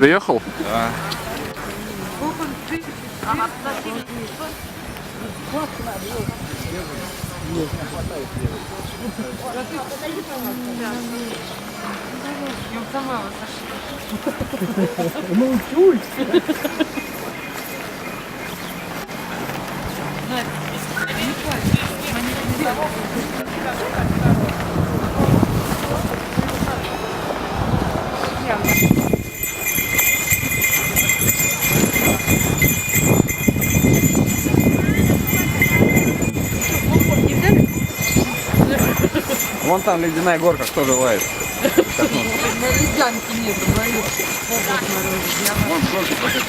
Приехал? Да. Ну, чуть. Вон там ледяная горка, кто желает. На ледянке нет, говорю. Вон горка покатить.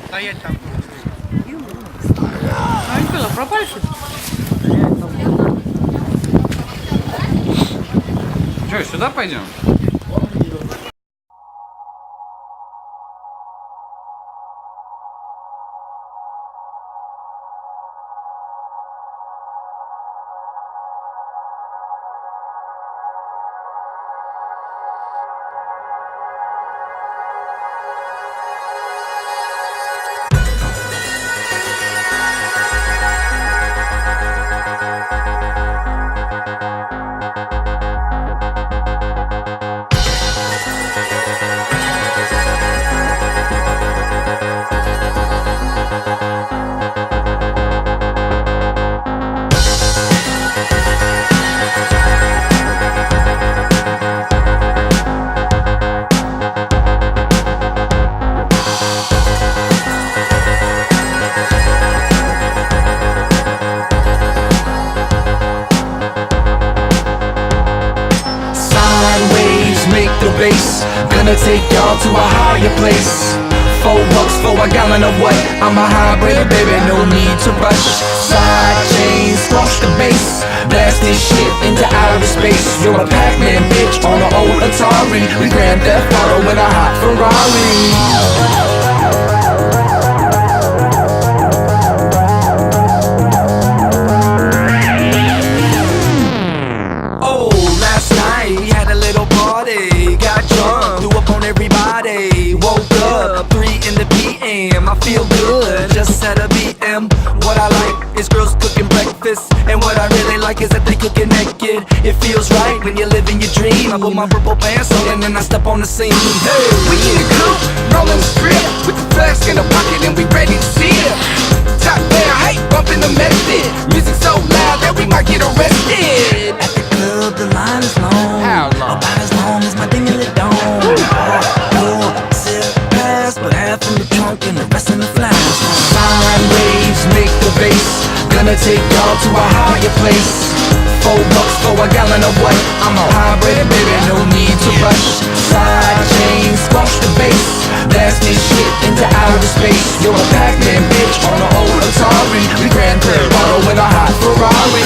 Стоять там. А они что, пропали что ли? Че, сюда пойдем? Gonna take y'all to a higher place. $4 for a gallon of what? I'm a hybrid, baby, no need to rush. Side chains, squash the bass. Blast this shit into outer space. You're a Pac-Man, bitch, on an old Atari. We Grand Theft Auto in a hot Ferrari. I feel good, just had a BM. What I like is girls cooking breakfast, and what I really like is that they cooking naked. It feels right when you're living your dream. I put my purple pants on and then I step on the scene. Hey, we in the coupe, rolling the strip with the flask in the pocket and we ready to see it. Top down, hey, bumping the method. Music so loud that we might get arrested. At the club, the line is long. How long? About as long as my ding in the dome. But half in the trunk and the rest in the flash. Sine waves make the bass. Gonna take y'all to a higher place. $4 for a gallon of what? I'm a hybrid, baby, no need to rush. Side chains, squash the bass. Blast this shit into outer space. You're a Pac-Man, bitch, on an old Atari. We Grand Theft Auto in a hot Ferrari.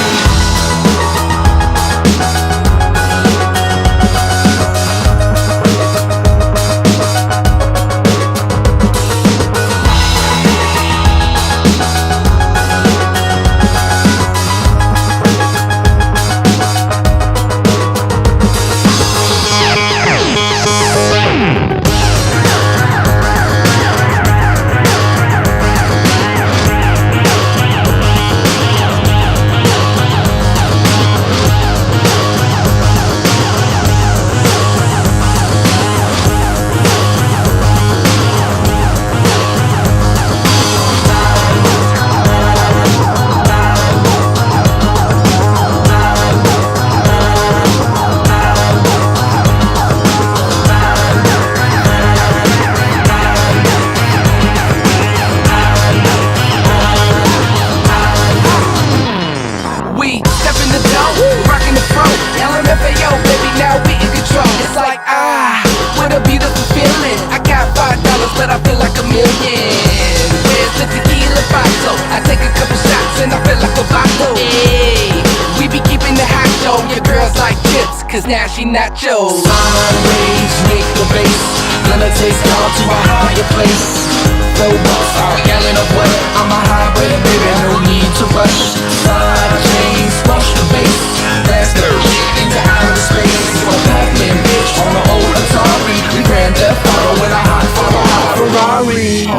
cause now she nachos. Sideways, make the bass, levitates down to a higher place. Flow bucks, a gallon of what? I'm a highway, baby, no need to rush. Side chains, rush the bass, blast the shit into outer space. You a Pac-Man bitch on the old Atari. We Grand Theft Auto in a hot Ferrari.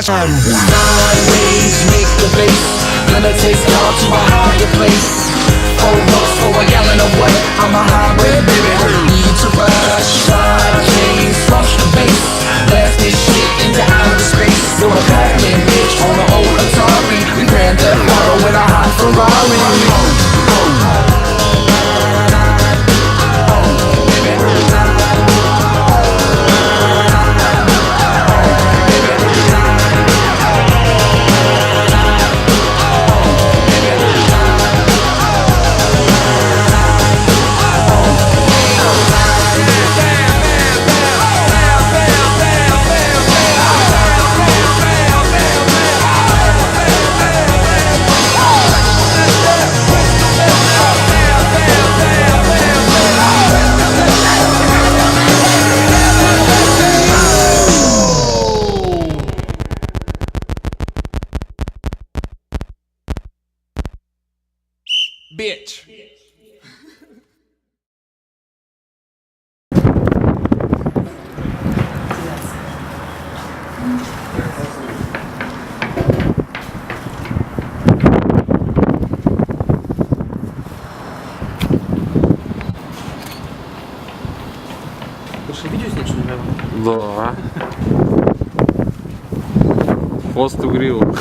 Sideways, make the bass, levitates down to a higher place. 4 bucks for a gallon of what? I'm a highway, baby, no need to rush. Side chains, rush the bass, blast this shit into outer space. You're a Pac-Man bitch on the old Atari. We Grand Theft Auto in a hot Ferrari. Bitch. Ты что, видео снять, что ли? Да. Хвост угрил.